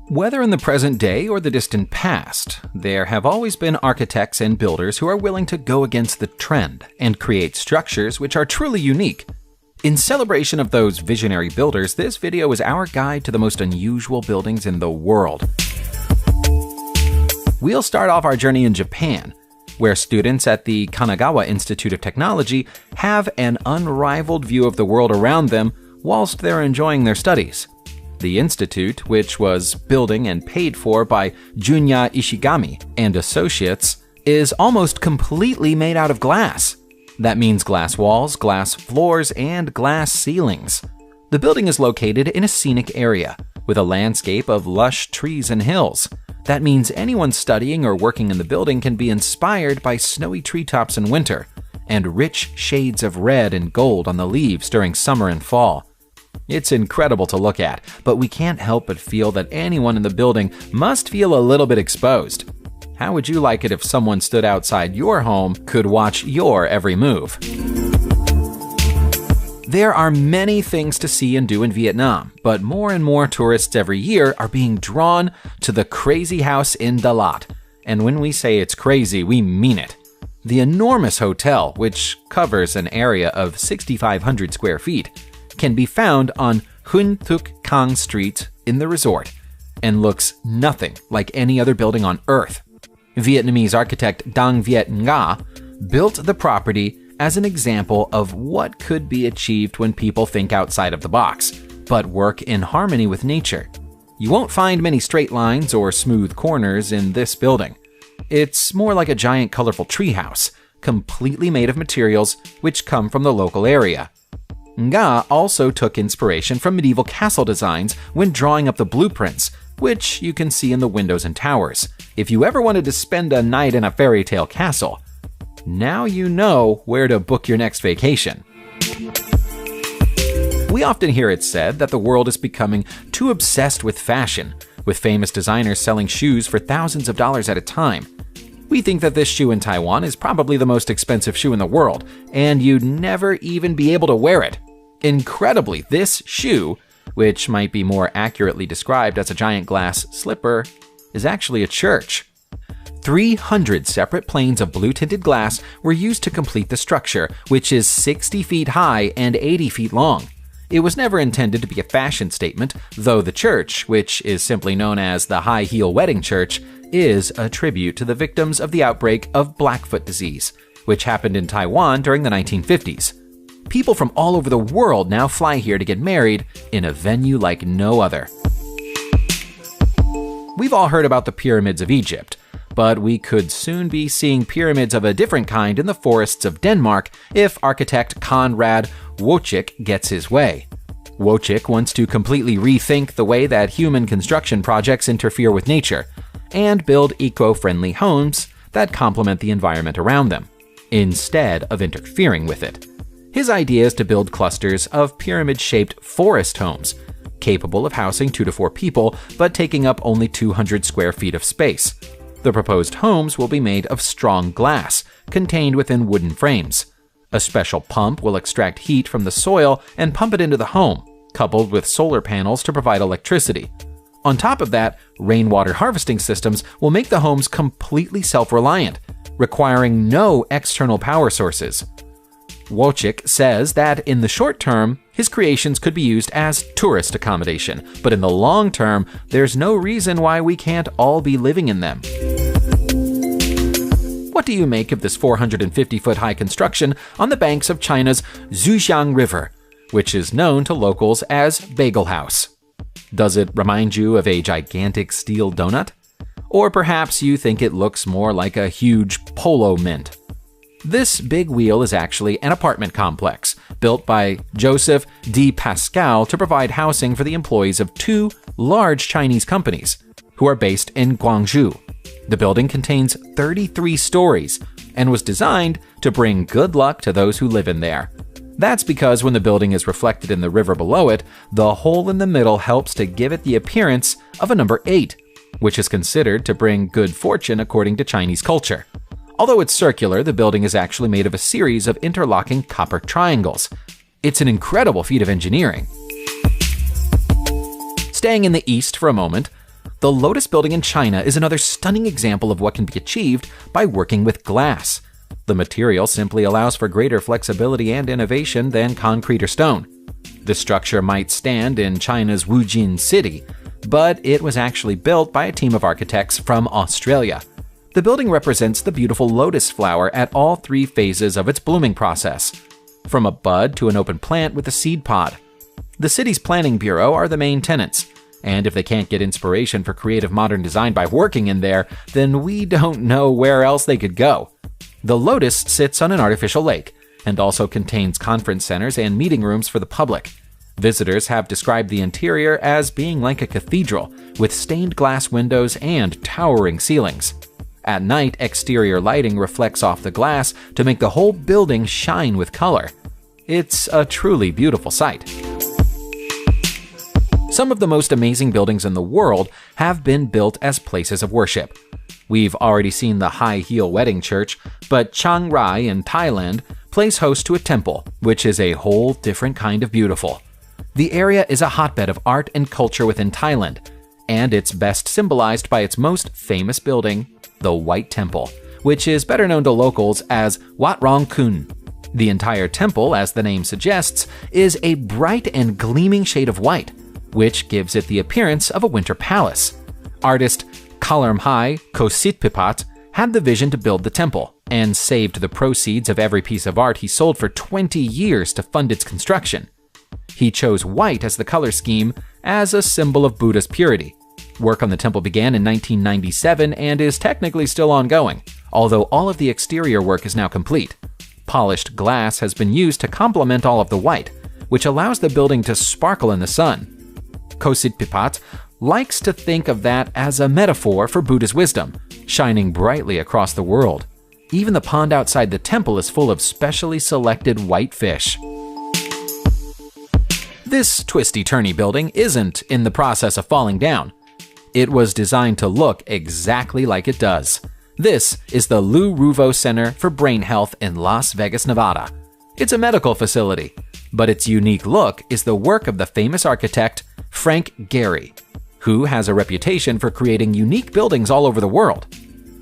Whether in the present day or the distant past, there have always been architects and builders who are willing to go against the trend and create structures which are truly unique. In celebration of those visionary builders, this video is our guide to the most unusual buildings in the world. We'll start off our journey in Japan, where students at the Kanagawa Institute of Technology have an unrivaled view of the world around them whilst they're enjoying their studies. The institute, which was building and paid for by Junya Ishigami and Associates, is almost completely made out of glass. That means glass walls, glass floors, and glass ceilings. The building is located in a scenic area with a landscape of lush trees and hills. That means anyone studying or working in the building can be inspired by snowy treetops in winter and rich shades of red and gold on the leaves during summer and fall. It's incredible to look at, but we can't help but feel that anyone in the building must feel a little bit exposed. How would you like it if someone stood outside your home, could watch your every move? There are many things to see and do in Vietnam, but more and more tourists every year are being drawn to the crazy house in Dalat. And when we say it's crazy, we mean it. The enormous hotel, which covers an area of 6,500 square feet, can be found on Hun Thuc Cang Street in the resort and looks nothing like any other building on Earth. Vietnamese architect Dang Viet Nga built the property as an example of what could be achieved when people think outside of the box, but work in harmony with nature. You won't find many straight lines or smooth corners in this building. It's more like a giant colorful treehouse, completely made of materials which come from the local area. Nga also took inspiration from medieval castle designs when drawing up the blueprints, which you can see in the windows and towers. If you ever wanted to spend a night in a fairy tale castle, now you know where to book your next vacation. We often hear it said that the world is becoming too obsessed with fashion, with famous designers selling shoes for thousands of dollars at a time. We think that this shoe in Taiwan is probably the most expensive shoe in the world, and you'd never even be able to wear it. Incredibly, this shoe, which might be more accurately described as a giant glass slipper, is actually a church. 300 separate planes of blue-tinted glass were used to complete the structure, which is 60 feet high and 80 feet long. It was never intended to be a fashion statement, though the church, which is simply known as the High Heel Wedding Church, is a tribute to the victims of the outbreak of Blackfoot disease, which happened in Taiwan during the 1950s. People from all over the world now fly here to get married in a venue like no other. We've all heard about the pyramids of Egypt, but we could soon be seeing pyramids of a different kind in the forests of Denmark if architect Konrad Wojcik gets his way. Wojcik wants to completely rethink the way that human construction projects interfere with nature and build eco-friendly homes that complement the environment around them, instead of interfering with it. His idea is to build clusters of pyramid-shaped forest homes, capable of housing 2 to 4 people, but taking up only 200 square feet of space. The proposed homes will be made of strong glass, contained within wooden frames. A special pump will extract heat from the soil and pump it into the home, coupled with solar panels to provide electricity. On top of that, rainwater harvesting systems will make the homes completely self-reliant, requiring no external power sources. Wojcik says that in the short term, his creations could be used as tourist accommodation, but in the long term, there's no reason why we can't all be living in them. What do you make of this 450-foot-high construction on the banks of China's Zhujiang River, which is known to locals as Bagel House? Does it remind you of a gigantic steel donut? Or perhaps you think it looks more like a huge polo mint? This big wheel is actually an apartment complex built by Joseph D. Pascal to provide housing for the employees of 2 large Chinese companies who are based in Guangzhou. The building contains 33 stories and was designed to bring good luck to those who live in there. That's because when the building is reflected in the river below it, the hole in the middle helps to give it the appearance of a number 8, which is considered to bring good fortune according to Chinese culture. Although it's circular, the building is actually made of a series of interlocking copper triangles. It's an incredible feat of engineering. Staying in the east for a moment, The Lotus Building in China is another stunning example of what can be achieved by working with glass. The material simply allows for greater flexibility and innovation than concrete or stone. The structure might stand in China's Wujin city, but it was actually built by a team of architects from Australia. The building represents the beautiful lotus flower at all 3 phases of its blooming process, from a bud to an open plant with a seed pod. The city's planning bureau are the main tenants, and if they can't get inspiration for creative modern design by working in there, then we don't know where else they could go. The lotus sits on an artificial lake, and also contains conference centers and meeting rooms for the public. Visitors have described the interior as being like a cathedral, with stained glass windows and towering ceilings. At night, exterior lighting reflects off the glass to make the whole building shine with color. It's a truly beautiful sight. Some of the most amazing buildings in the world have been built as places of worship. We've already seen the high-heel wedding church, but Chiang Rai in Thailand plays host to a temple, which is a whole different kind of beautiful. The area is a hotbed of art and culture within Thailand, and it's best symbolized by its most famous building, the White Temple, which is better known to locals as Wat Rong Kun. The entire temple, as the name suggests, is a bright and gleaming shade of white, which gives it the appearance of a winter palace. Artist Kalarmhai Kositpipat had the vision to build the temple, and saved the proceeds of every piece of art he sold for 20 years to fund its construction. He chose white as the color scheme as a symbol of Buddha's purity. Work on the temple began in 1997 and is technically still ongoing, although all of the exterior work is now complete. Polished glass has been used to complement all of the white, which allows the building to sparkle in the sun. Kositpipat likes to think of that as a metaphor for Buddha's wisdom, shining brightly across the world. Even the pond outside the temple is full of specially selected white fish. This twisty-turny building isn't in the process of falling down. It was designed to look exactly like it does. This is the Lou Ruvo Center for Brain Health in Las Vegas, Nevada. It's a medical facility, but its unique look is the work of the famous architect Frank Gehry, who has a reputation for creating unique buildings all over the world.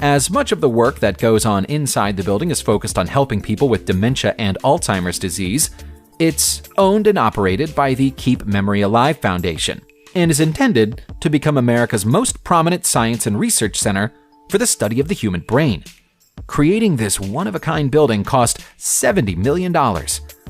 As much of the work that goes on inside the building is focused on helping people with dementia and Alzheimer's disease, it's owned and operated by the Keep Memory Alive Foundation, and is intended to become America's most prominent science and research center for the study of the human brain. Creating this one-of-a-kind building cost $70 million,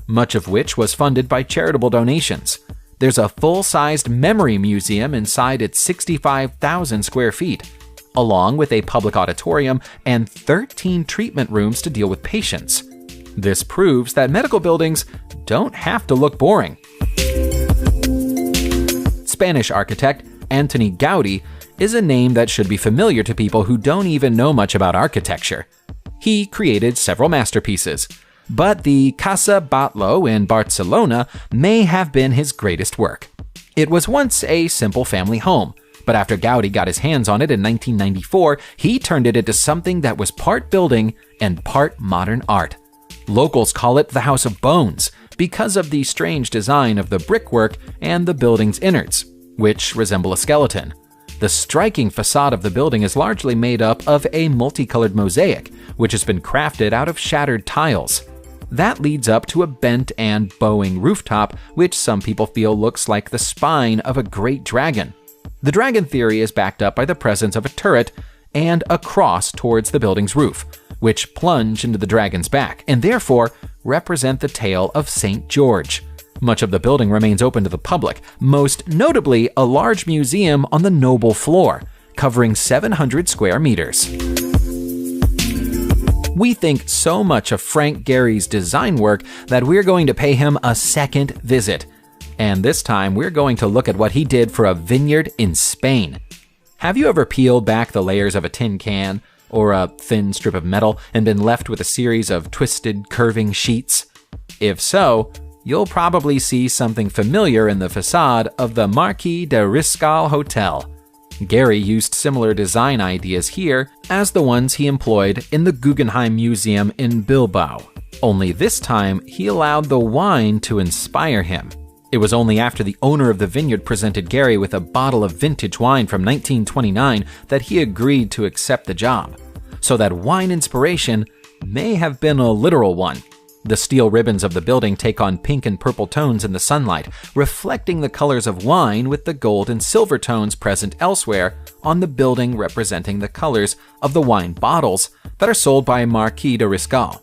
much of which was funded by charitable donations. There's a full-sized memory museum inside its 65,000 square feet, along with a public auditorium and 13 treatment rooms to deal with patients. This proves that medical buildings don't have to look boring. Spanish architect Antoni Gaudí is a name that should be familiar to people who don't even know much about architecture. He created several masterpieces, but the Casa Batlló in Barcelona may have been his greatest work. It was once a simple family home, but after Gaudí got his hands on it in 1994, he turned it into something that was part building and part modern art. Locals call it the House of Bones because of the strange design of the brickwork and the building's innards, which resemble a skeleton. The striking facade of the building is largely made up of a multicolored mosaic, which has been crafted out of shattered tiles. That leads up to a bent and bowing rooftop, which some people feel looks like the spine of a great dragon. The dragon theory is backed up by the presence of a turret and a cross towards the building's roof, which plunge into the dragon's back and therefore represent the tale of St. George. Much of the building remains open to the public, most notably a large museum on the noble floor, covering 700 square meters. We think so much of Frank Gehry's design work that we're going to pay him a second visit. And this time, we're going to look at what he did for a vineyard in Spain. Have you ever peeled back the layers of a tin can or a thin strip of metal and been left with a series of twisted, curving sheets? If so, you'll probably see something familiar in the facade of the Marquis de Riscal Hotel. Gehry used similar design ideas here as the ones he employed in the Guggenheim Museum in Bilbao. Only this time, he allowed the wine to inspire him. It was only after the owner of the vineyard presented Gary with a bottle of vintage wine from 1929 that he agreed to accept the job. So that wine inspiration may have been a literal one. The steel ribbons of the building take on pink and purple tones in the sunlight, reflecting the colors of wine with the gold and silver tones present elsewhere on the building representing the colors of the wine bottles that are sold by Marquis de Riscal.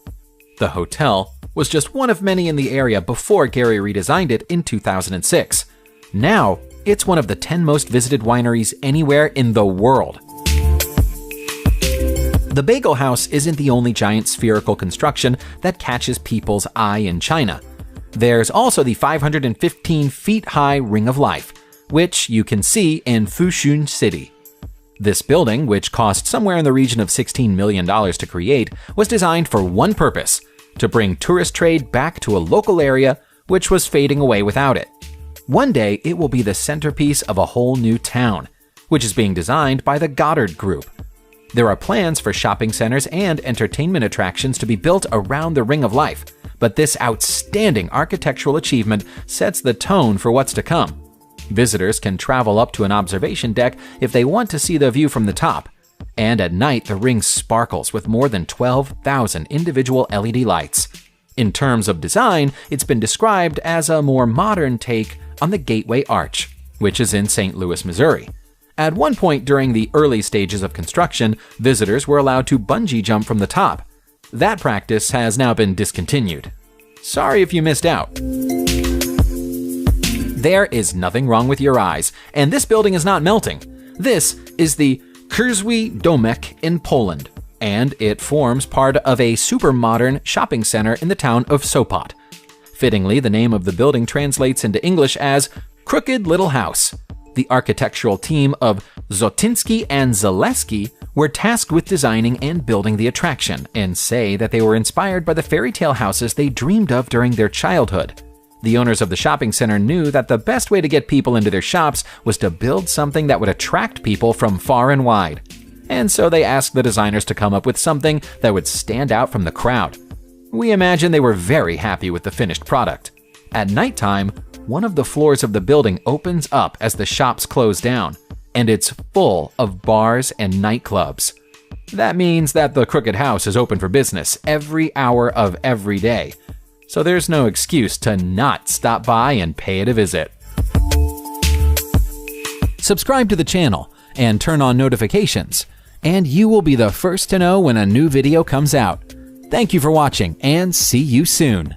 The hotel was just one of many in the area before Gary redesigned it in 2006. Now, it's one of the 10 most visited wineries anywhere in the world. The Bagel House isn't the only giant spherical construction that catches people's eye in China. There's also the 515 feet high Ring of Life, which you can see in Fushun City. This building, which cost somewhere in the region of $16 million to create, was designed for one purpose: to bring tourist trade back to a local area which was fading away without it. One day, it will be the centerpiece of a whole new town, which is being designed by the Goddard Group. There are plans for shopping centers and entertainment attractions to be built around the Ring of Life, but this outstanding architectural achievement sets the tone for what's to come. Visitors can travel up to an observation deck if they want to see the view from the top, and at night the ring sparkles with more than 12,000 individual LED lights. In terms of design, it's been described as a more modern take on the Gateway Arch, which is in St. Louis, Missouri. At one point during the early stages of construction, visitors were allowed to bungee jump from the top. That practice has now been discontinued. Sorry if you missed out. There is nothing wrong with your eyes, and this building is not melting. This is the Kurzwy Domek in Poland, and it forms part of a super modern shopping center in the town of Sopot. Fittingly, the name of the building translates into English as Crooked Little House. The architectural team of Zotinsky and Zaleski were tasked with designing and building the attraction, and say that they were inspired by the fairy tale houses they dreamed of during their childhood. The owners of the shopping center knew that the best way to get people into their shops was to build something that would attract people from far and wide. And so they asked the designers to come up with something that would stand out from the crowd. We imagine they were very happy with the finished product. At nighttime, one of the floors of the building opens up as the shops close down, and it's full of bars and nightclubs. That means that the Crooked House is open for business every hour of every day, so there's no excuse to not stop by and pay it a visit. Subscribe to the channel and turn on notifications, and you will be the first to know when a new video comes out. Thank you for watching, and see you soon.